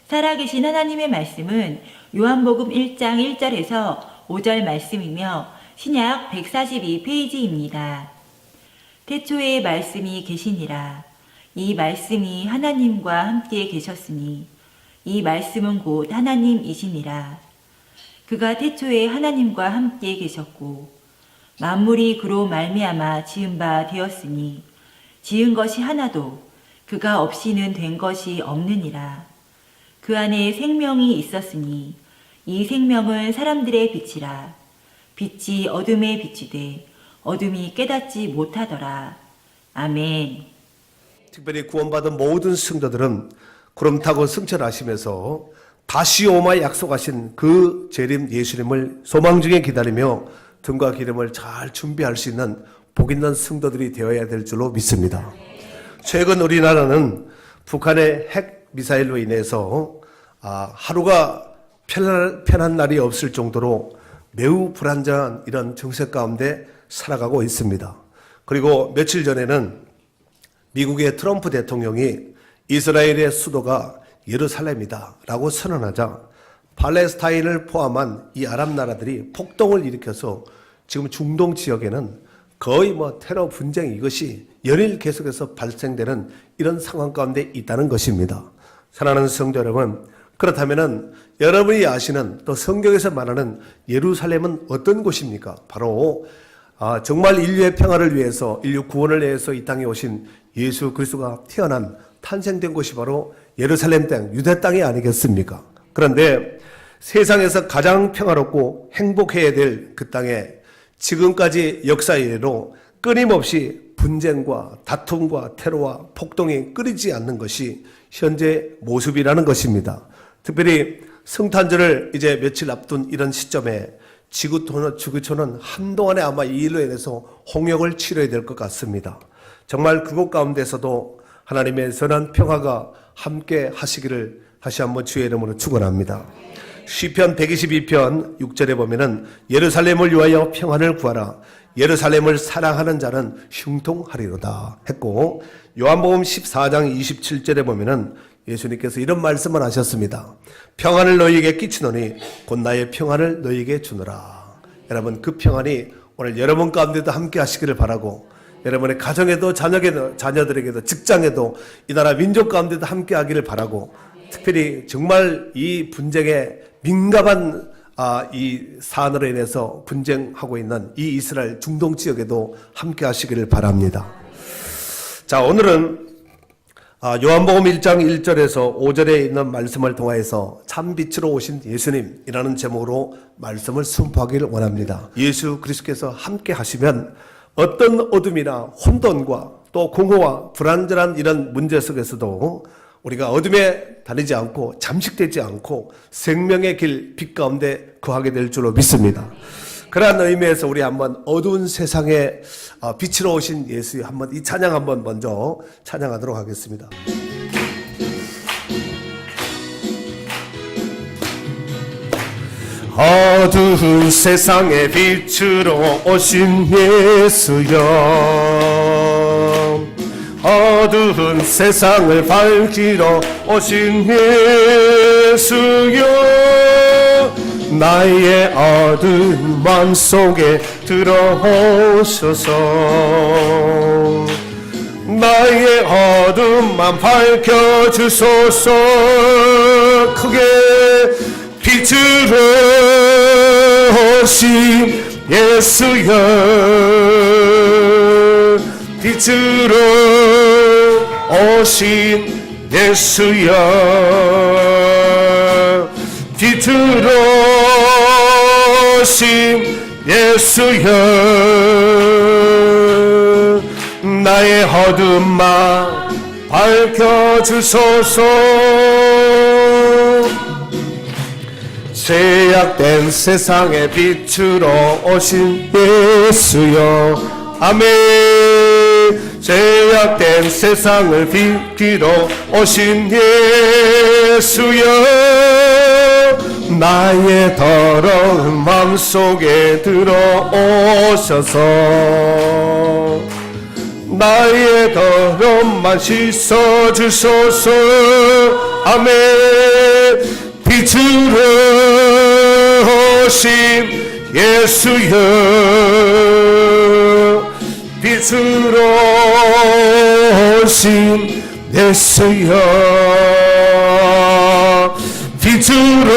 살아계신 하나님의 말씀은 요한복음 1장 1절에서 5절 말씀이며 신약 142페이지입니다. 태초에 말씀이 계시니라. 이 말씀이 하나님과 함께 계셨으니 이 말씀은 곧 하나님이시니라. 그가 태초에 하나님과 함께 계셨고 만물이 그로 말미암아 지은 바 되었으니 지은 것이 하나도 그가 없이는 된 것이 없느니라. 그 안에 생명이 있었으니 이 생명은 사람들의 빛이라. 빛이 어둠에 비치되 어둠이 깨닫지 못하더라. 아멘. 특별히 구원받은 모든 성도들은 구름 타고 승천하시면서 다시 오마 약속하신 그 재림 예수님을 소망 중에 기다리며 등과 기름을 잘 준비할 수 있는 복 있는 성도들이 되어야 될 줄로 믿습니다. 최근 우리나라는 북한의 핵 미사일로 인해서 하루가 편한 날이 없을 정도로 매우 불안정한 이런 정세 가운데 살아가고 있습니다. 그리고 며칠 전에는 미국의 트럼프 대통령이 이스라엘의 수도가 예루살렘이다 라고 선언하자 팔레스타인을 포함한 이 아랍 나라들이 폭동을 일으켜서 지금 중동 지역에는 거의 테러 분쟁 이것이 연일 계속해서 발생되는 이런 상황 가운데 있다는 것입니다. 사랑하는 성도 여러분, 그렇다면은 여러분이 아시는 또 성경에서 말하는 예루살렘은 어떤 곳입니까? 바로 정말 인류의 평화를 위해서 인류 구원을 위해서 이 땅에 오신 예수 그리스도가 태어난 탄생된 곳이 바로 예루살렘 땅, 유대 땅이 아니겠습니까? 그런데 세상에서 가장 평화롭고 행복해야 될 그 땅에 지금까지 역사 이래로 끊임없이 분쟁과 다툼과 테러와 폭동이 끊이지 않는 것이 현재 모습이라는 것입니다. 특별히 성탄절을 이제 며칠 앞둔 이런 시점에 지구촌은 한동안에 아마 이 일로 인해서 홍역을 치러야 될 것 같습니다. 정말 그곳 가운데서도 하나님의 선한 평화가 함께 하시기를 다시 한번 주의 이름으로 축원합니다. 시편 122편 6절에 보면은 예루살렘을 위하여 평안을 구하라. 예루살렘을 사랑하는 자는 형통하리로다 했고, 요한복음 14장 27절에 보면은 예수님께서 이런 말씀을 하셨습니다. 평안을 너희에게 끼치노니 곧 나의 평안을 너희에게 주노라. 여러분, 그 평안이 오늘 여러분 가운데도 함께 하시기를 바라고, 여러분의 가정에도 자녀들에게도 직장에도 이 나라 민족 가운데도 함께 하기를 바라고, 특별히 정말 이 분쟁에 민감한 이 사안으로 인해서 분쟁하고 있는 이 이스라엘 중동 지역에도 함께 하시기를 바랍니다. 자, 오늘은 요한복음 1장 1절에서 5절에 있는 말씀을 통하여서 참빛으로 오신 예수님이라는 제목으로 말씀을 선포하기를 원합니다. 예수 그리스도께서 함께 하시면 어떤 어둠이나 혼돈과 또 공허와 불안전한 이런 문제 속에서도 우리가 어둠에 다니지 않고 잠식되지 않고 생명의 길 빛 가운데 거하게 될 줄로 믿습니다. 그러한 의미에서 우리 한번 어두운 세상에 빛으로 오신 예수 한번 이 찬양 한번 먼저 찬양하도록 하겠습니다. 어두운 세상에 빛으로 오신 예수여, 어두운 세상을 밝히러 오신 예수여, 나의 어두운 마음속에 들어오셔서 나의 어둠만 밝혀주소서. 크게 빛으로 오신 예수여, 빛으로 오신 예수여, 빛으로 오신 예수여, 나의 어둠만 밝혀주소서. 죄악된 세상에 빛으로 오신 예수여, 아멘. 죄악된 세상을 빛으로 오신 예수여, 나의 더러운 마음속에 들어오셔서 나의 더러움만 씻어주소서. 아멘. 빛으로 오신 예수여, 빛으로 오신 예수여, 빛으로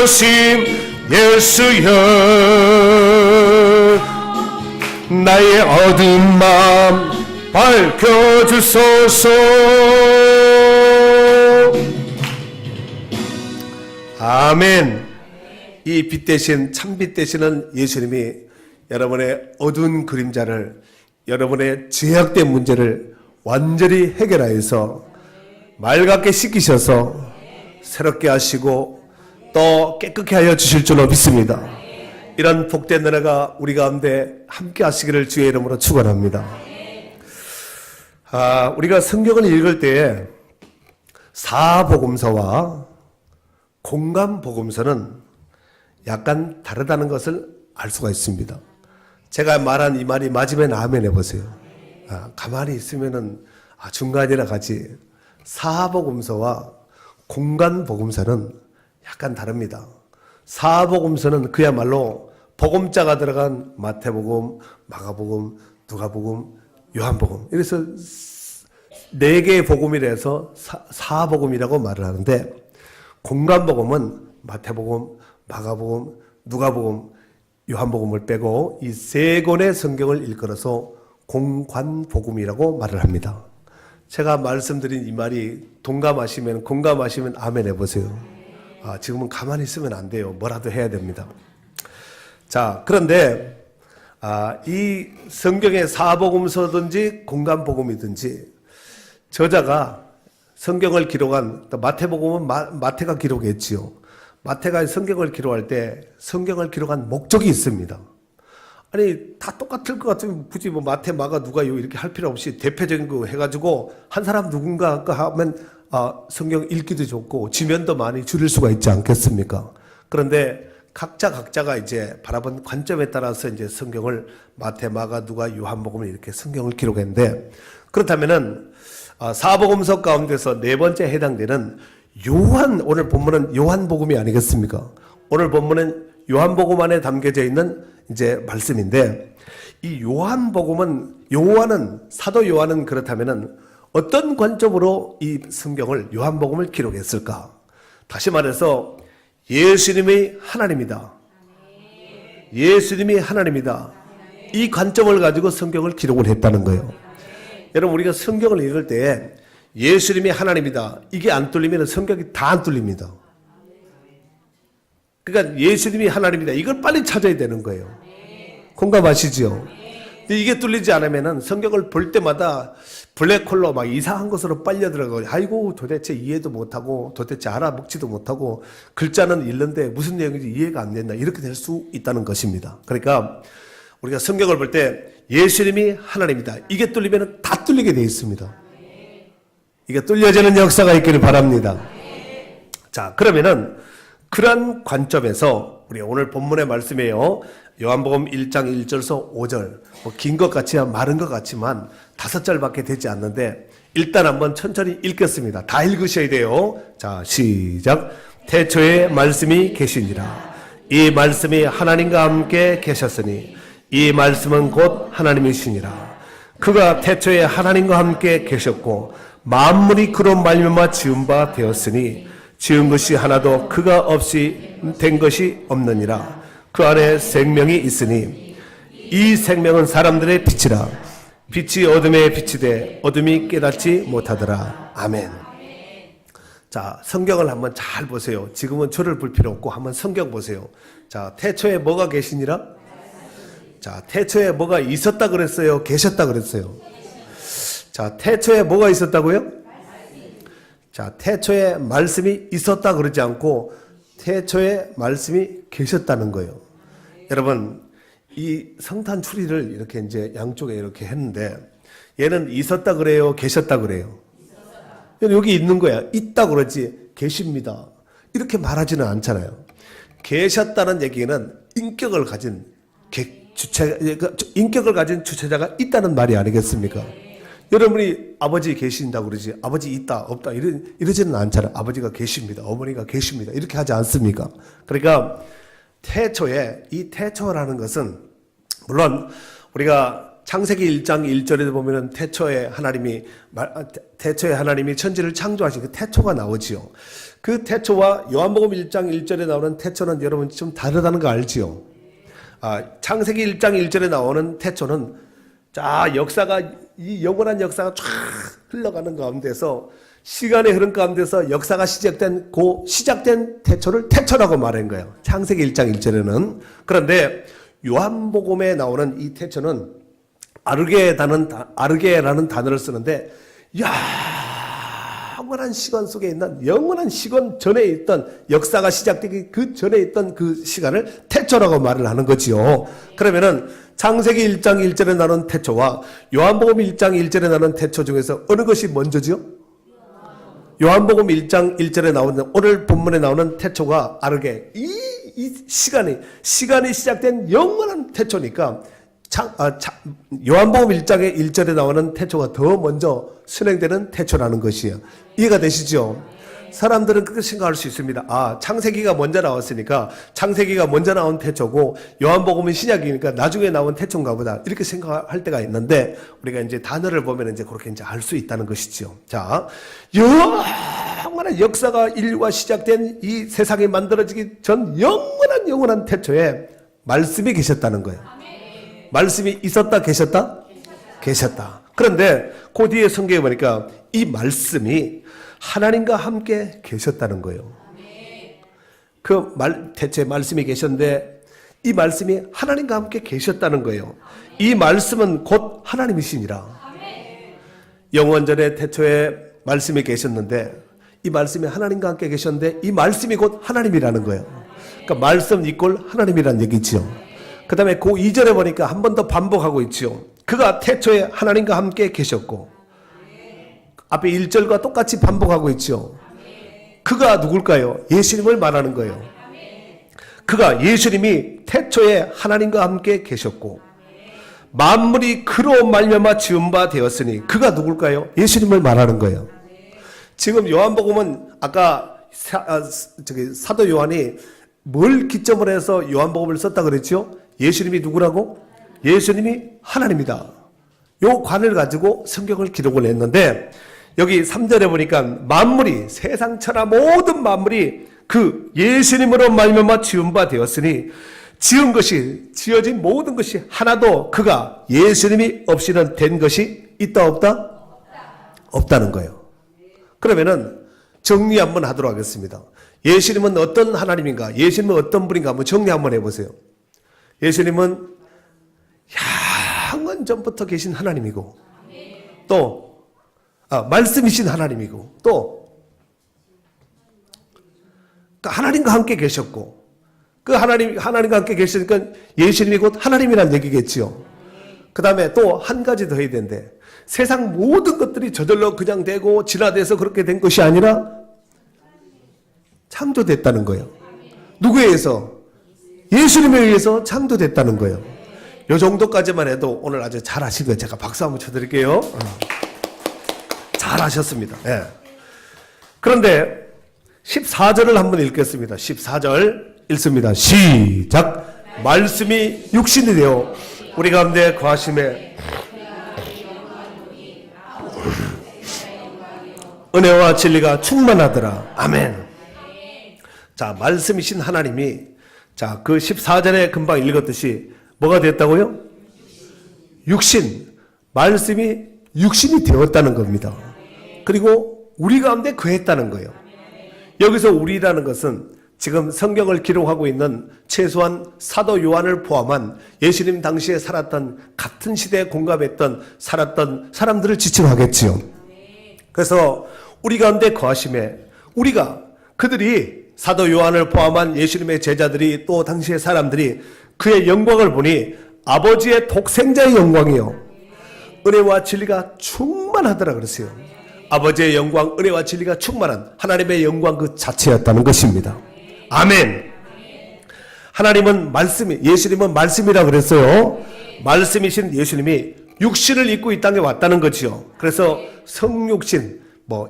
오신 예수여, 나의 어두운 마음 밝혀주소서. 아멘. 이 빛 대신, 참빛 되시는 예수님이 여러분의 어두운 그림자를, 여러분의 죄악된 문제를 완전히 해결하여서 맑게 씻기셔서 새롭게 하시고 또 깨끗게 하여 주실 줄로 믿습니다. 이런 복된 은혜가 우리 가운데 함께 하시기를 주의 이름으로 축원합니다. 우리가 성경을 읽을 때에 사복음서와 공감복음서는 약간 다르다는 것을 알 수가 있습니다. 제가 말한 이 말이 맞으면 아멘 해보세요. 가만히 있으면은 중간이라 가지. 사복음서와 공간복음서는 약간 다릅니다. 사복음서는 그야말로 복음자가 들어간 마태복음, 마가복음, 누가복음, 요한복음. 그래서 4개의 복음이라서 사복음이라고 말을 하는데, 공간복음은 마태복음, 마가복음, 누가복음, 요한복음을 빼고 이 3권의 성경을 일컬어서 공관복음이라고 말을 합니다. 제가 말씀드린 이 말이 동감하시면, 공감하시면 아멘 해보세요. 지금은 가만히 있으면 안 돼요. 뭐라도 해야 됩니다. 자, 그런데 이 성경의 사복음서든지 공간복음이든지 저자가 성경을 기록한, 마태복음은 마태가 기록했지요. 마태가 성경을 기록할 때 성경을 기록한 목적이 있습니다. 아니, 다 똑같을 것 같으면 굳이 뭐 마태, 마가, 누가요 이렇게 할 필요 없이 대표적인 거 해가지고 한 사람 누군가 하면 성경 읽기도 좋고 지면도 많이 줄일 수가 있지 않겠습니까? 그런데 각자가 이제 바라본 관점에 따라서 이제 성경을 마태, 마가, 누가, 요한복음을 이렇게 성경을 기록했는데, 그렇다면은 사복음서 가운데서 4번째 해당되는 오늘 본문은 요한복음이 아니겠습니까? 오늘 본문은 요한복음 안에 담겨져 있는 이제 말씀인데, 이 요한은 사도 요한은 그렇다면은 어떤 관점으로 이 성경을, 요한복음을 기록했을까? 다시 말해서 예수님이 하나님이다. 예수님이 하나님이다. 이 관점을 가지고 성경을 기록을 했다는 거예요. 여러분, 우리가 성경을 읽을 때 예수님이 하나님이다, 이게 안 뚫리면 성경이 다 안 뚫립니다. 그러니까 예수님이 하나님이다, 이걸 빨리 찾아야 되는 거예요. 공감하시죠? 근데 이게 뚫리지 않으면 성경을 볼 때마다 블랙홀로 막 이상한 것으로 빨려 들어가고, 아이고 도대체 이해도 못하고 도대체 알아먹지도 못하고 글자는 읽는데 무슨 내용인지 이해가 안 된다, 이렇게 될 수 있다는 것입니다. 그러니까 우리가 성경을 볼 때 예수님이 하나님이다, 이게 뚫리면 다 뚫리게 되어 있습니다. 이게 뚫려지는 역사가 있기를 바랍니다. 자, 그러면은 그런 관점에서 우리 오늘 본문의 말씀이에요. 요한복음 1장 1절에서 5절. 긴 것 같이 마른 것 같지만 5절밖에 되지 않는데 일단 한번 천천히 읽겠습니다. 다 읽으셔야 돼요. 자, 시작. 태초에 말씀이 계시니라. 이 말씀이 하나님과 함께 계셨으니 이 말씀은 곧 하나님이시니라. 그가 태초에 하나님과 함께 계셨고 만물이 그로 말미암아 지은 바 되었으니 지은 것이 하나도 그가 없이 된 것이 없느니라. 그 안에 생명이 있으니 이 생명은 사람들의 빛이라. 빛이 어둠에 비치되 어둠이 깨닫지 못하더라. 아멘. 자, 성경을 한번 잘 보세요. 지금은 저를 볼 필요 없고 한번 성경 보세요. 자, 태초에 뭐가 계시니라? 자, 태초에 뭐가 있었다 그랬어요? 계셨다 그랬어요? 자, 태초에 뭐가 있었다고요? 자, 태초에 말씀이 있었다 그러지 않고 태초에 말씀이 계셨다는 거예요. 여러분, 이 성탄 추리를 이렇게 이제 양쪽에 이렇게 했는데 얘는 있었다 그래요? 계셨다 그래요? 여기 있는 거야. 있다 그러지 계십니다, 이렇게 말하지는 않잖아요. 계셨다는 얘기는 인격을 가진 인격을 가진 주체자가 있다는 말이 아니겠습니까? 여러분이 아버지 계신다고 그러지 아버지 있다 없다 이러지는 않잖아요. 아버지가 계십니다. 어머니가 계십니다. 이렇게 하지 않습니까? 그러니까 태초에 이 태초라는 것은 물론 우리가 창세기 1장 1절에 보면은 태초에 하나님이 천지를 창조하신 그 태초가 나오지요. 그 태초와 요한복음 1장 1절에 나오는 태초는 여러분 좀 다르다는 거 알지요? 창세기 1장 1절에 나오는 태초는 자, 역사가 이 영원한 역사가 쫙 흘러가는 가운데서 시간의 흐름 가운데서 역사가 시작된 태초를 태초라고 말한 거예요. 창세기 1장 1절에는. 그런데 요한복음에 나오는 이 태초는 아르게라는 단어를 쓰는데 영원한 시간 속에 있는 영원한 시간 전에 있던 역사가 시작되기 그 전에 있던 그 시간을 태초라고 말을 하는 거지요. 그러면은 창세기 1장 1절에 나오는 태초와 요한복음 1장 1절에 나오는 태초 중에서 어느 것이 먼저지요? 요한복음 1장 1절에 나오는 오늘 본문에 나오는 태초가 아르게 이 시간이 시작된 영원한 태초니까 요한복음 1장의 1절에 나오는 태초가 더 먼저 실행되는 태초라는 것이에요. 이해가 되시죠? 사람들은 그렇게 생각할 수 있습니다. 창세기가 먼저 나왔으니까 창세기가 먼저 나온 태초고 요한복음은 신약이니까 나중에 나온 태초인가 보다 이렇게 생각할 때가 있는데 우리가 이제 단어를 보면 이제 그렇게 이제 알 수 있다는 것이죠. 자, 영원한 역사가 인류가 시작된 이 세상이 만들어지기 전 영원한 태초에 말씀이 계셨다는 거예요. 말씀이 있었다 계셨다? 계셨다. 그런데 그 뒤에 성경에 보니까 이 말씀이 하나님과 함께 계셨다는 거예요. 대체 말씀이 계셨는데 이 말씀이 하나님과 함께 계셨다는 거예요. 이 말씀은 곧 하나님이시니라. 영원전에 태초에 말씀이 계셨는데 이 말씀이 하나님과 함께 계셨는데 이 말씀이 곧 하나님이라는 거예요. 그러니까 말씀 이꼴 하나님이라는 얘기죠. 그 다음에 그 이전에 보니까 한 번 더 반복하고 있죠. 그가 태초에 하나님과 함께 계셨고 앞에 1절과 똑같이 반복하고 있죠. 그가 누굴까요? 예수님을 말하는 거예요. 그가 예수님이 태초에 하나님과 함께 계셨고 만물이 그로 말미암아 지은 바 되었으니 그가 누굴까요? 예수님을 말하는 거예요. 지금 요한복음은 아까 사도 요한이 뭘 기점으로 해서 요한복음을 썼다 그랬죠? 예수님이 누구라고? 예수님이 하나님이다. 요 관을 가지고 성경을 기록을 했는데 여기 3절에 보니까 만물이 세상 천하 모든 만물이 그 예수님으로 말미암아 지은 바 되었으니 지어진 모든 것이 하나도 그가 예수님이 없이는 된 것이 있다 없다? 없다는 거예요. 그러면은 정리 한번 하도록 하겠습니다. 예수님은 어떤 하나님인가? 예수님은 어떤 분인가? 한번 정리 한번 해보세요. 예수님은 영원 전부터 계신 하나님이고 또 말씀이신 하나님이고 또 하나님과 함께 계셨고 그 하나님과 함께 계시니까 예수님이 곧 하나님이란 얘기겠지요. 그 다음에 또 한 가지 더 해야 되는데 세상 모든 것들이 저절로 그냥 되고 진화돼서 그렇게 된 것이 아니라 창조됐다는 거예요. 누구에 의해서? 예수님에 의해서 창조됐다는 거예요. 요 정도까지만 해도 오늘 아주 잘 하신 거예요. 제가 박수 한번 쳐드릴게요. 잘 하셨습니다. 네. 그런데 14절을 한번 읽겠습니다. 14절 읽습니다. 시작. 말씀이 육신이 되어 우리 가운데 거하심에 은혜와 진리가 충만하더라. 아멘. 자, 말씀이신 하나님이 자, 그 14절에 금방 읽었듯이 뭐가 됐다고요? 육신. 말씀이 육신이 되었다는 겁니다. 그리고 우리 가운데 거했다는 거예요. 여기서 우리라는 것은 지금 성경을 기록하고 있는 최소한 사도 요한을 포함한 예수님 당시에 살았던 같은 시대에 공감했던 살았던 사람들을 지칭하겠지요. 그래서 우리 가운데 거하심에 그들이 사도 요한을 포함한 예수님의 제자들이 또 당시의 사람들이 그의 영광을 보니 아버지의 독생자의 영광이요 은혜와 진리가 충만하더라 그랬어요. 아버지의 영광, 은혜와 진리가 충만한 하나님의 영광 그 자체였다는 것입니다. 아멘. 하나님은 말씀이, 예수님은 말씀이라 그랬어요. 말씀이신 예수님이 육신을 입고 이 땅에 왔다는 거지요. 그래서 성육신,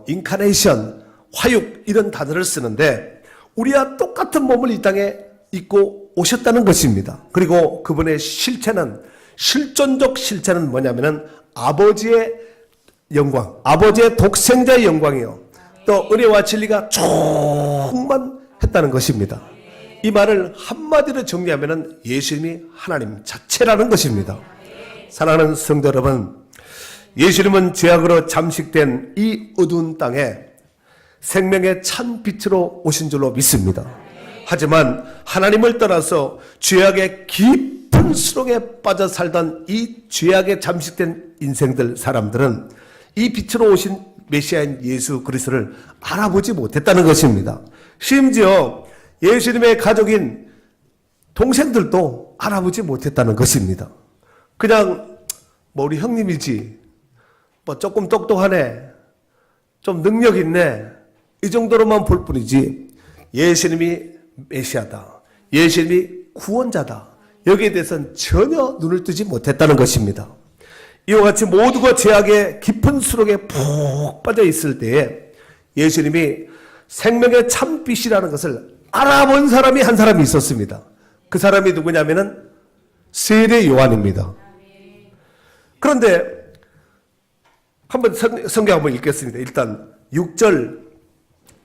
인카네이션, 화육 이런 단어를 쓰는데 우리와 똑같은 몸을 이 땅에 입고 오셨다는 것입니다. 그리고 그분의 실체는, 실존적 실체는 뭐냐면은 아버지의 영광, 아버지의 독생자의 영광이요. 또 은혜와 진리가 충만했다는 것입니다. 이 말을 한마디로 정리하면은 예수님이 하나님 자체라는 것입니다. 사랑하는 성도 여러분, 예수님은 죄악으로 잠식된 이 어두운 땅에 생명의 찬 빛으로 오신 줄로 믿습니다. 하지만 하나님을 떠나서 죄악의 깊은 수렁에 빠져 살던 이 죄악에 잠식된 인생들, 사람들은 이 빛으로 오신 메시아인 예수 그리스도를 알아보지 못했다는 것입니다. 심지어 예수님의 가족인 동생들도 알아보지 못했다는 것입니다. 그냥 우리 형님이지, 조금 똑똑하네, 좀 능력 있네, 이 정도로만 볼 뿐이지 예수님이 메시아다, 예수님이 구원자다, 여기에 대해서는 전혀 눈을 뜨지 못했다는 것입니다. 이와 같이 모두가 죄악의 깊은 수렁에 푹 빠져 있을 때에 예수님이 생명의 참빛이라는 것을 알아본 사람이 한 사람이 있었습니다. 그 사람이 누구냐면은 세례 요한입니다. 그런데 한번 성경 한번 읽겠습니다. 일단 6절,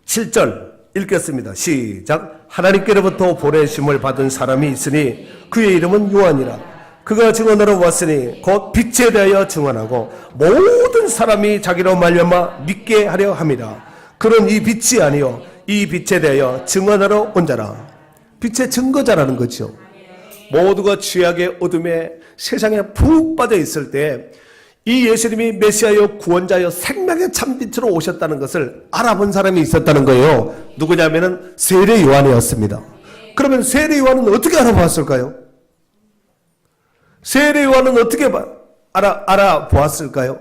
7절 읽겠습니다. 시작. 하나님께로부터 보내심을 받은 사람이 있으니 그의 이름은 요한이라. 그가 증언하러 왔으니 곧 빛에 대하여 증언하고 모든 사람이 자기로 말미암아 믿게 하려 함이라. 그는 이 빛이 아니요 이 빛에 대하여 증언하러 온 자라. 빛의 증거자라는 거죠. 모두가 죄악의 어둠에 세상에 푹 빠져 있을 때 이 예수님이 메시아여 구원자여 생명의 참빛으로 오셨다는 것을 알아본 사람이 있었다는 거예요. 누구냐면은 세례 요한이었습니다. 그러면 세례 요한은 어떻게 알아보았을까요? 세례 요한은 어떻게 알아보았을까요?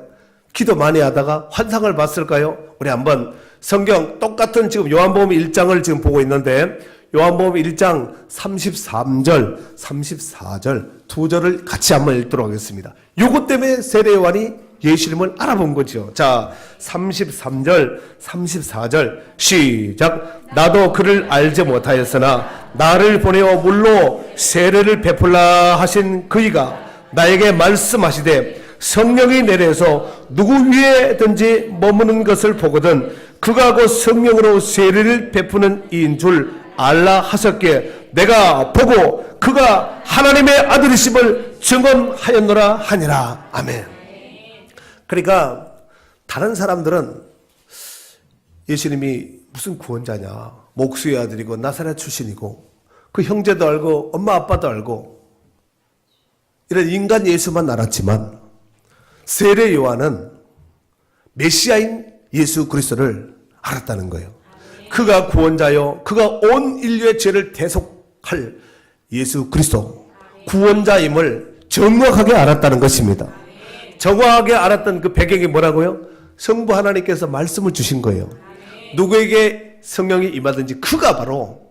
기도 많이 하다가 환상을 봤을까요? 우리 한번 성경 똑같은 지금 요한복음 1장을 지금 보고 있는데 요한복음 1장 33절, 34절 두 절을 같이 한번 읽도록 하겠습니다. 요것 때문에 세례 요한이 예수님을 알아본 거죠. 자, 33절, 34절 시작. 나도 그를 알지 못하였으나 나를 보내어 물로 세례를 베풀라 하신 그이가 나에게 말씀하시되 성령이 내려서 누구 위에든지 머무는 것을 보거든 그가 곧 성령으로 세례를 베푸는 이인 줄 알라 하셨기에 내가 보고 그가 하나님의 아들이심을 증언하였노라 하니라. 아멘. 그러니까 다른 사람들은 예수님이 무슨 구원자냐, 목수의 아들이고 나사렛 출신이고 그 형제도 알고 엄마 아빠도 알고 이런 인간 예수만 알았지만 세례 요한은 메시아인 예수 그리스도를 알았다는 거예요. 그가 구원자요, 그가 온 인류의 죄를 대속할 예수 그리스도 구원자임을 정확하게 알았다는 것입니다. 정확하게 알았던 그 배경이 뭐라고요? 성부 하나님께서 말씀을 주신 거예요. 누구에게 성령이 임하든지 그가 바로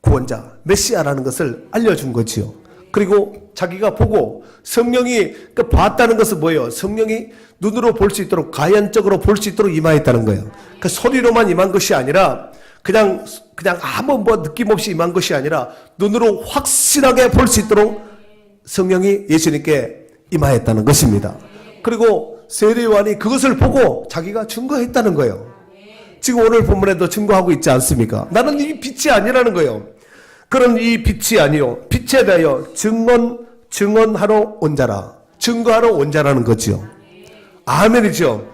구원자, 메시아라는 것을 알려준 거지요. 그리고 자기가 보고 성령이 봤다는 것은 뭐예요? 성령이 눈으로 볼 수 있도록 가연적으로 볼 수 있도록 임하였다는 거예요. 그 소리로만 임한 것이 아니라 그냥 아무 느낌 없이 임한 것이 아니라 눈으로 확실하게 볼 수 있도록 성령이 예수님께 임하였다는 것입니다. 그리고 세례 요한이 그것을 보고 자기가 증거했다는 거예요. 지금 오늘 본문에도 증거하고 있지 않습니까? 나는 이 빛이 아니라는 거예요. 그런 이 빛이 아니요 빛에 대하여 증언하러 온 자라, 증거하러 온 자라는 거지요. 아멘이죠.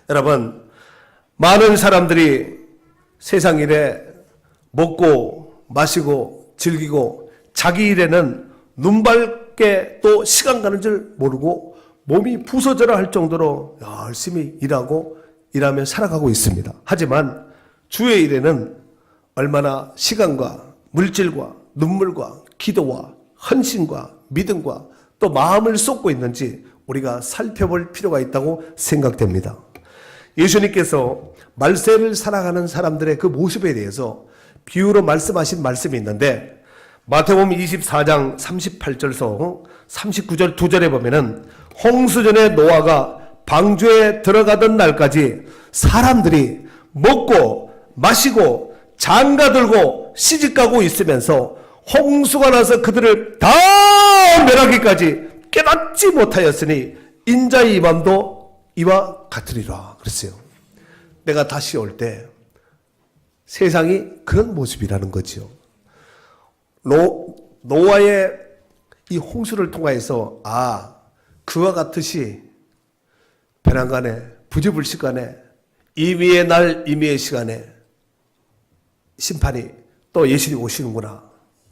여러분, 많은 사람들이 세상 일에 먹고 마시고 즐기고 자기 일에는 눈밖에 또 시간 가는 줄 모르고 몸이 부서져라 할 정도로 열심히 일하며 살아가고 있습니다. 하지만 주의 일에는 얼마나 시간과 물질과 눈물과 기도와 헌신과 믿음과 또 마음을 쏟고 있는지 우리가 살펴볼 필요가 있다고 생각됩니다. 예수님께서 말세를 살아가는 사람들의 그 모습에 대해서 비유로 말씀하신 말씀이 있는데 마태복음 24장 38절서 39절 2절에 보면은 홍수전에 노아가 방주에 들어가던 날까지 사람들이 먹고 마시고 장가들고 시집가고 있으면서 홍수가 나서 그들을 다 멸하기까지 깨닫지 못하였으니 인자의 임함도 이와 같으리라 그랬어요. 내가 다시 올 때 세상이 그런 모습이라는 거죠. 노아의 이 홍수를 통하여서 그와 같으시 배난간에 부지불식간에 임의의 날 임의의 시간에 심판이 또 예수님이 오시는구나.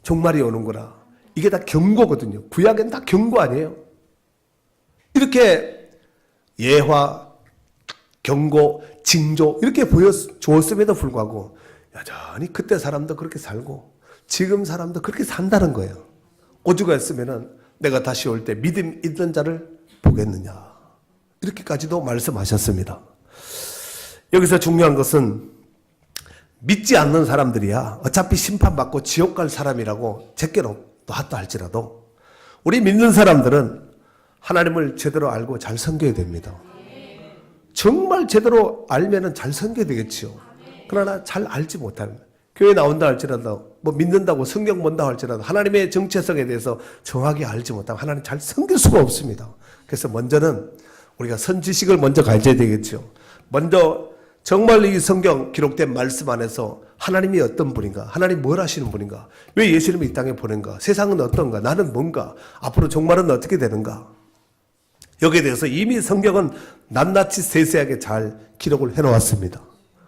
종말이 오는구나. 이게 다 경고거든요. 구약엔 다 경고 아니에요. 이렇게 예화, 경고, 징조 이렇게 보여주었음에도 불구하고 여전히 그때 사람도 그렇게 살고 지금 사람도 그렇게 산다는 거예요. 오죽했으면은 내가 다시 올 때 믿음 있는 자를 보겠느냐. 이렇게까지도 말씀하셨습니다. 여기서 중요한 것은 믿지 않는 사람들이야 어차피 심판받고 지옥 갈 사람이라고 제껴놓았다 할지라도 우리 믿는 사람들은 하나님을 제대로 알고 잘 섬겨야 됩니다. 정말 제대로 알면은 잘 섬겨야 되겠지요. 그러나 잘 알지 못하는 교회 나온다 할지라도 뭐 믿는다고 성경 본다 할지라도 하나님의 정체성에 대해서 정확히 알지 못하면 하나님 잘 섬길 수가 없습니다. 그래서 먼저는 우리가 선지식을 먼저 가져야 되겠죠. 먼저 정말 이 성경 기록된 말씀 안에서 하나님이 어떤 분인가, 하나님 뭘 하시는 분인가, 왜 예수님을 이 땅에 보낸가, 세상은 어떤가, 나는 뭔가, 앞으로 종말은 어떻게 되는가, 여기에 대해서 이미 성경은 낱낱이 세세하게 잘 기록을 해놓았습니다.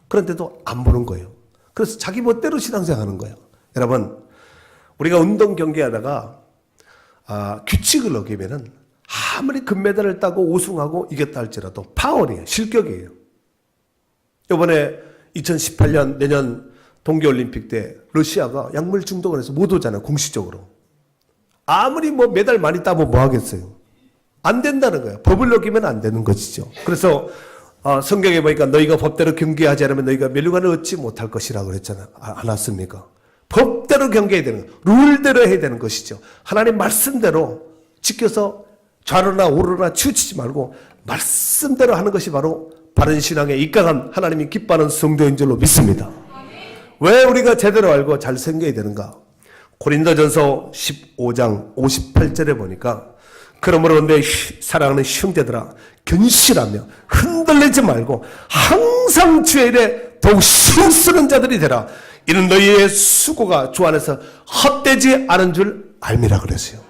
그런데도 안 보는 거예요. 그래서 자기 멋대로 신앙생활하는 거예요. 여러분, 우리가 운동 경기하다가 규칙을 어기면은 아무리 금메달을 따고 우승하고 이겼다 할지라도 파워이에요. 실격이에요. 이번에 2018년 내년 동계올림픽 때 러시아가 약물 중독을 해서 못 오잖아요. 공식적으로. 아무리 뭐 메달 많이 따면 뭐 하겠어요. 안 된다는 거예요. 법을 어기면 안 되는 것이죠. 그래서 성경에 보니까 너희가 법대로 경계하지 않으면 너희가 멸류관을 얻지 못할 것이라고 그랬잖아요. 안 왔습니까? 법대로 경계해야 되는 거예요. 룰대로 해야 되는 것이죠. 하나님 말씀대로 지켜서 좌로나 우로나 치우치지 말고 말씀대로 하는 것이 바로 바른 신앙에 입각한 하나님이 기뻐하는 성도인 줄로 믿습니다. 왜 우리가 제대로 알고 잘 섬겨야 되는가? 고린도전서 15장 58절에 보니까 그러므로 내 사랑하는 형제들아 견실하며 흔들리지 말고 항상 주의 일에 더욱 힘쓰는 자들이 되라. 이는 너희의 수고가 주 안에서 헛되지 않은 줄 알미라 그랬어요.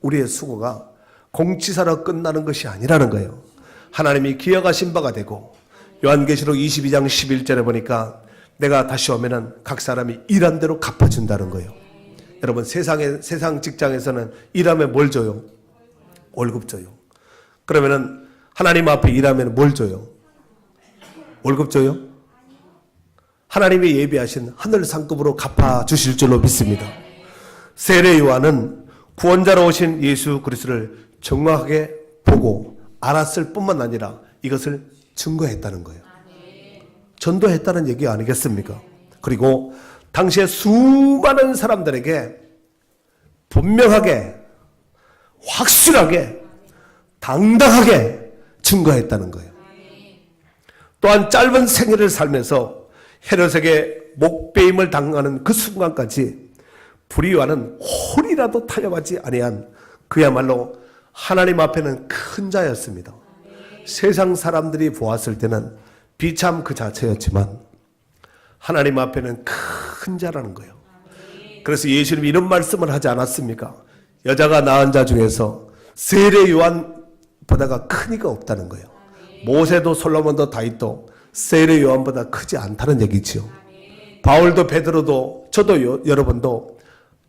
우리의 수고가 공치사로 끝나는 것이 아니라는 거예요. 하나님이 기억하신 바가 되고 요한계시록 22장 11절에 보니까 내가 다시 오면은 각 사람이 일한 대로 갚아준다는 거예요. 여러분 세상 직장에서는 일하면 뭘 줘요? 월급 줘요. 그러면은 하나님 앞에 일하면 뭘 줘요? 월급 줘요? 하나님이 예비하신 하늘 상급으로 갚아주실 줄로 믿습니다. 세례 요한은 구원자로 오신 예수 그리스도를 정확하게 보고 알았을 뿐만 아니라 이것을 증거했다는 거예요. 전도했다는 얘기 아니겠습니까? 그리고 당시에 수많은 사람들에게 분명하게 확실하게 당당하게 증거했다는 거예요. 또한 짧은 생애를 살면서 헤롯에게 목배임을 당하는 그 순간까지 불의와는 홀이라도 타협하지 아니한 그야말로 하나님 앞에는 큰 자였습니다. 세상 사람들이 보았을 때는 비참 그 자체였지만 하나님 앞에는 큰 자라는 거예요. 그래서 예수님이 이런 말씀을 하지 않았습니까? 여자가 낳은 자 중에서 세례 요한보다가 큰 이가 없다는 거예요. 모세도 솔로몬도 다윗도 세례 요한보다 크지 않다는 얘기지요. 바울도 베드로도 저도 여러분도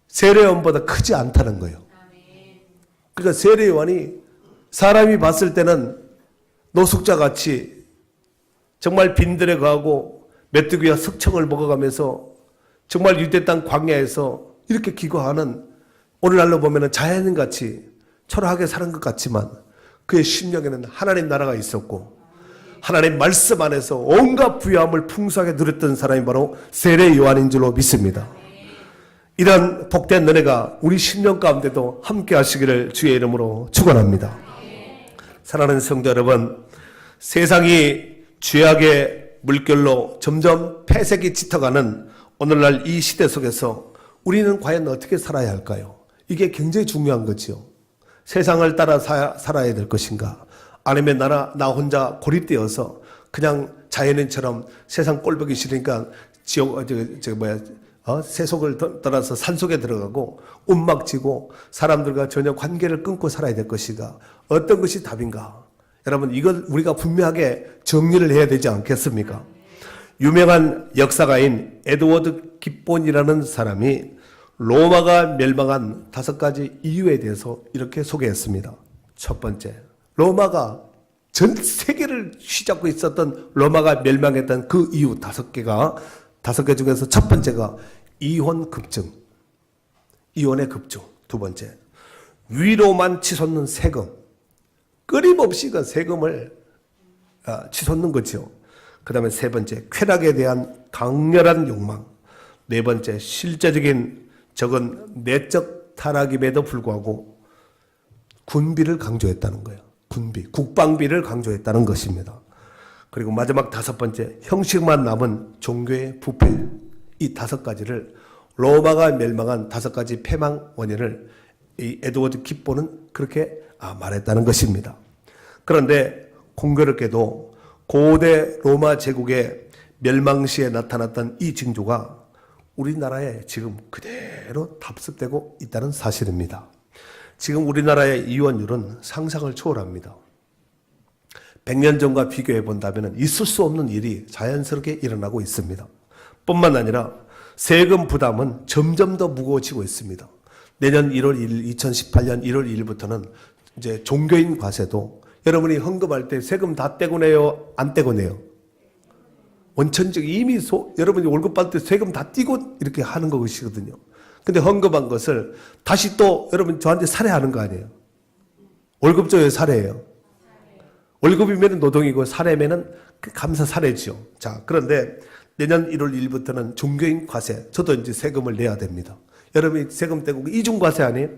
세례 요한보다 크지 않다는 거예요. 그러니까 세례 요한이 사람이 봤을 때는 노숙자같이 정말 빈들에 가고 메뚜기와 석청을 먹어가면서 정말 유대 땅 광야에서 이렇게 기거하는 오늘날로 보면 자연인같이 초라하게 사는 것 같지만 그의 심령에는 하나님 나라가 있었고 하나님 말씀 안에서 온갖 부유함을 풍성하게 누렸던 사람이 바로 세례 요한인 줄로 믿습니다. 이런 복된 은혜가 우리 심령 가운데도 함께 하시기를 주의 이름으로 축원합니다. 사랑하는 성도 여러분, 세상이 죄악의 물결로 점점 폐색이 짙어가는 오늘날 이 시대 속에서 우리는 과연 어떻게 살아야 할까요? 이게 굉장히 중요한 거죠. 세상을 따라 살아야 될 것인가? 아니면 나 혼자 고립되어서 그냥 자연인처럼 세상 꼴 보기 싫으니까 세속을 떠나서 산속에 들어가고 움막지고 사람들과 전혀 관계를 끊고 살아야 될 것인가? 어떤 것이 답인가? 여러분, 이걸 우리가 분명하게 정리를 해야 되지 않겠습니까? 유명한 역사가인 에드워드 깁본이라는 사람이 로마가 멸망한 5가지 이유에 대해서 이렇게 소개했습니다. 첫 번째, 로마가 전 세계를 휘잡고 있었던 로마가 멸망했던 그 이유 5개 중에서 첫 번째가 이혼의 급증. 두 번째, 위로만 치솟는 세금. 끊임없이 그 세금을 치솟는 거죠. 그 다음에 세 번째, 쾌락에 대한 강렬한 욕망. 네 번째, 실제적인 적은 내적 타락임에도 불구하고 군비를 강조했다는 거예요. 국방비를 강조했다는 것입니다. 그리고 마지막 5번째, 형식만 남은 종교의 부패. 이 5가지를 로마가 멸망한 5가지 패망 원인을 이 에드워드 깁본은 그렇게 말했다는 것입니다. 그런데 공교롭게도 고대 로마 제국의 멸망 시에 나타났던 이 징조가 우리나라에 지금 그대로 답습되고 있다는 사실입니다. 지금 우리나라의 이혼율은 상상을 초월합니다. 100년 전과 비교해 본다면 있을 수 없는 일이 자연스럽게 일어나고 있습니다. 뿐만 아니라 세금 부담은 점점 더 무거워지고 있습니다. 내년 1월 1일, 2018년 1월 1일부터는 이제 종교인 과세도 여러분이 헌금할 때 세금 다 떼고 내요? 안 떼고 내요? 원천적 이미 여러분이 월급 받을 때 세금 다 떼고 이렇게 하는 것이거든요. 근데 헌금한 것을 다시 또 여러분 저한테 살해하는 거 아니에요? 월급 줘야 살해예요. 월급이면 노동이고 살해면은 감사 살해죠. 자, 그런데 내년 1월 1일부터는 종교인 과세, 저도 이제 세금을 내야 됩니다. 여러분이 세금 떼고 이중과세 아니에요?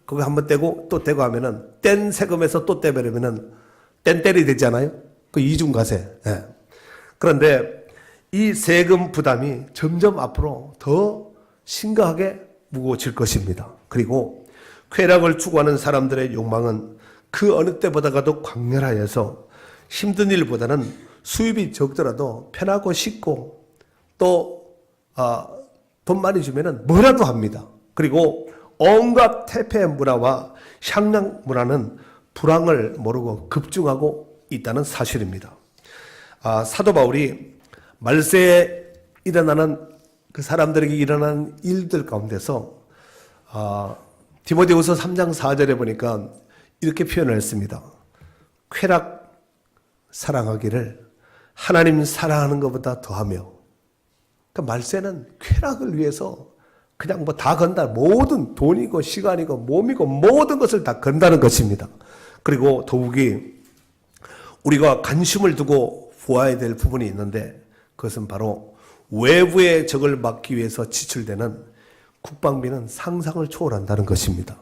그거 한번 떼고 또 떼고 하면은 뗀 세금에서 또 떼버리면은 뗀 되잖아요. 그 이중과세. 예. 그런데 이 세금 부담이 점점 앞으로 더 심각하게 무거워질 것입니다. 그리고 쾌락을 추구하는 사람들의 욕망은 그 어느 때보다도 강렬하여서 힘든 일보다는 수입이 적더라도 편하고 쉽고 또 돈 많이 주면은 뭐라도 합니다. 그리고 온갖 퇴폐 문화와 향락 문화는 불황을 모르고 급증하고 있다는 사실입니다. 사도 바울이 말세에 일어나는 그 사람들에게 일어나는 일들 가운데서 디모데후서 3장 4절에 보니까 이렇게 표현을 했습니다. 쾌락 사랑하기를 하나님 사랑하는 것보다 더하며. 그러니까 말세는 쾌락을 위해서 그냥 뭐 다 건다. 모든 돈이고 시간이고 몸이고 모든 것을 다 건다는 것입니다. 그리고 더욱이 우리가 관심을 두고 보아야 될 부분이 있는데 그것은 바로 외부의 적을 막기 위해서 지출되는 국방비는 상상을 초월한다는 것입니다.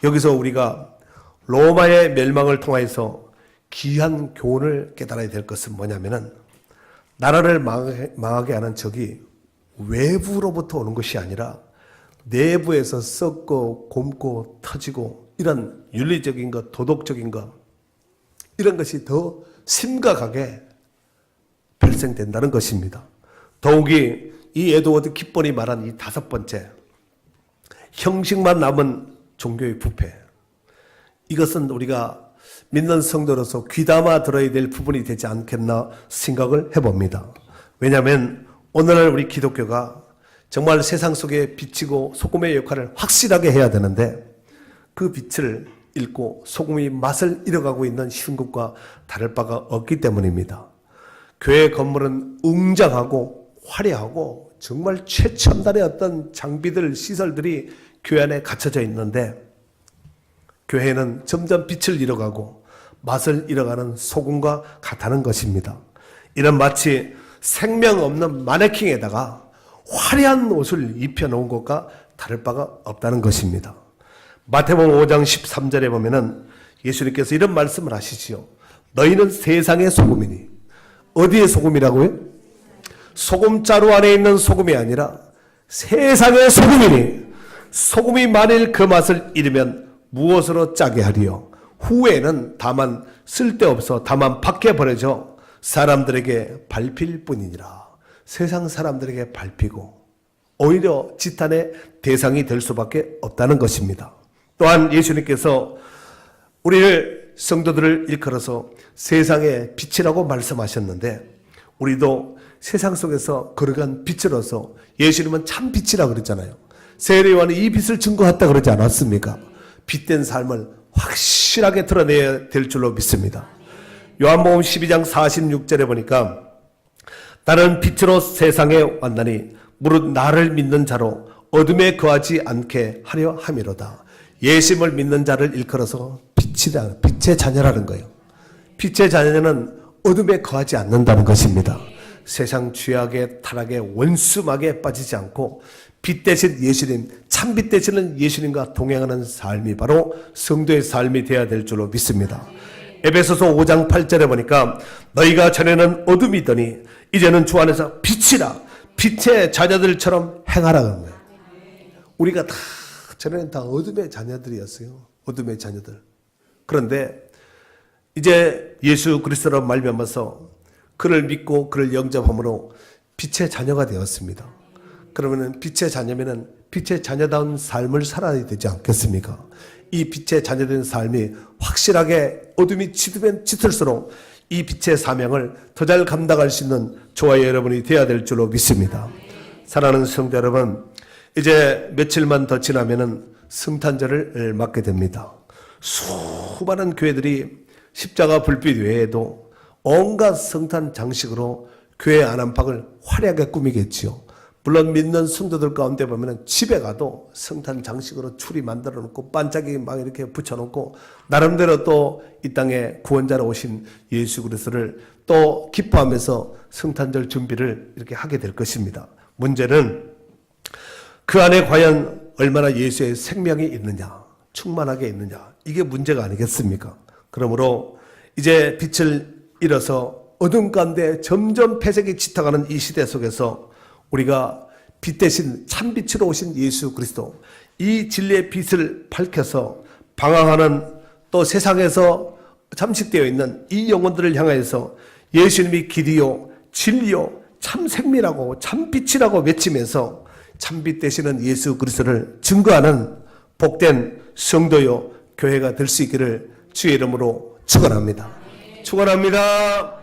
여기서 우리가 로마의 멸망을 통해서 귀한 교훈을 깨달아야 될 것은 뭐냐면은 나라를 망하게 하는 적이 외부로부터 오는 것이 아니라 내부에서 썩고 곪고 터지고 이런 윤리적인 것, 도덕적인 것 이런 것이 더 심각하게 발생된다는 것입니다. 더욱이 이 에드워드 깁본이 말한 이 5번째 형식만 남은 종교의 부패, 이것은 우리가 믿는 성도로서 귀담아 들어야 될 부분이 되지 않겠나 생각을 해봅니다. 왜냐하면 오늘날 우리 기독교가 정말 세상 속에 비치고 소금의 역할을 확실하게 해야 되는데 그 빛을 잃고 소금이 맛을 잃어가고 있는 한국과 다를 바가 없기 때문입니다. 교회 건물은 웅장하고 화려하고 정말 최첨단의 어떤 장비들, 시설들이 교회 안에 갖춰져 있는데 교회는 점점 빛을 잃어가고 맛을 잃어가는 소금과 같다는 것입니다. 이는 마치 생명 없는 마네킹에다가 화려한 옷을 입혀놓은 것과 다를 바가 없다는 것입니다. 마태복음 5장 13절에 보면은 예수님께서 이런 말씀을 하시지요. 너희는 세상의 소금이니. 어디의 소금이라고요? 소금자루 안에 있는 소금이 아니라 세상의 소금이니. 소금이 만일 그 맛을 잃으면 무엇으로 짜게 하리요? 후에는 다만 쓸데없어 다만 밖에 버려져 사람들에게 밟힐 뿐이니라. 세상 사람들에게 밟히고 오히려 지탄의 대상이 될 수밖에 없다는 것입니다. 또한 예수님께서 우리를 성도들을 일컬어서 세상의 빛이라고 말씀하셨는데 우리도 세상 속에서 걸어간 빛으로서 예수님은 참 빛이라고 그랬잖아요. 세례요한이 이 빛을 증거했다 그러지 않았습니까? 빛된 삶을 확실하게 드러내야 될 줄로 믿습니다. 요한복음 12장 46절에 보니까 나는 빛으로 세상에 왔나니 무릇 나를 믿는 자로 어둠에 거하지 않게 하려 함이로다. 예수님을 믿는 자를 일컬어서 빛의 자녀라는 거예요. 빛의 자녀는 어둠에 거하지 않는다는 것입니다. 세상 죄악의 타락의 원수막에 빠지지 않고 빛 대신 예수님, 참빛 되시는 예수님과 동행하는 삶이 바로 성도의 삶이 되어야 될 줄로 믿습니다. 에베소서 5장 8절에 보니까 너희가 전에는 어둠이더니 이제는 주 안에서 빛이라 빛의 자녀들처럼 행하라는 거예요. 우리가 다 전에는 다 어둠의 자녀들이었어요. 어둠의 자녀들. 그런데 이제 예수 그리스도로 말미암아서 그를 믿고 그를 영접함으로 빛의 자녀가 되었습니다. 그러면은 빛의 자녀면은 빛의 자녀다운 삶을 살아야 되지 않겠습니까? 이 빛의 자녀된 삶이 확실하게 어둠이 짙으면 짙을수록 이 빛의 사명을 더 잘 감당할 수 있는 저와 여러분이 되어야 될 줄로 믿습니다. 사랑하는 성도 여러분, 이제 며칠만 더 지나면은 성탄절을 맞게 됩니다. 수많은 교회들이 십자가 불빛 외에도 온갖 성탄 장식으로 교회 안팎을 화려하게 꾸미겠지요. 물론 믿는 성도들 가운데 보면은 집에 가도 성탄 장식으로 추리 만들어 놓고 반짝이 막 이렇게 붙여놓고 나름대로 또 이 땅에 구원자로 오신 예수 그리스도를 또 기뻐하면서 성탄절 준비를 이렇게 하게 될 것입니다. 문제는 그 안에 과연 얼마나 예수의 생명이 있느냐, 충만하게 있느냐, 이게 문제가 아니겠습니까? 그러므로 이제 빛을 잃어서 어둠 가운데 점점 폐색이 짙어가는 이 시대 속에서 우리가 빛 대신 참빛으로 오신 예수 그리스도, 이 진리의 빛을 밝혀서 방황하는 또 세상에서 잠식되어 있는 이 영혼들을 향하여서 예수님이 길이요 진리요 참 생미라고 참빛이라고 외치면서 참빛 되시는 예수 그리스도를 증거하는 복된 성도요 교회가 될 수 있기를 주의 이름으로 축원합니다. 축원합니다.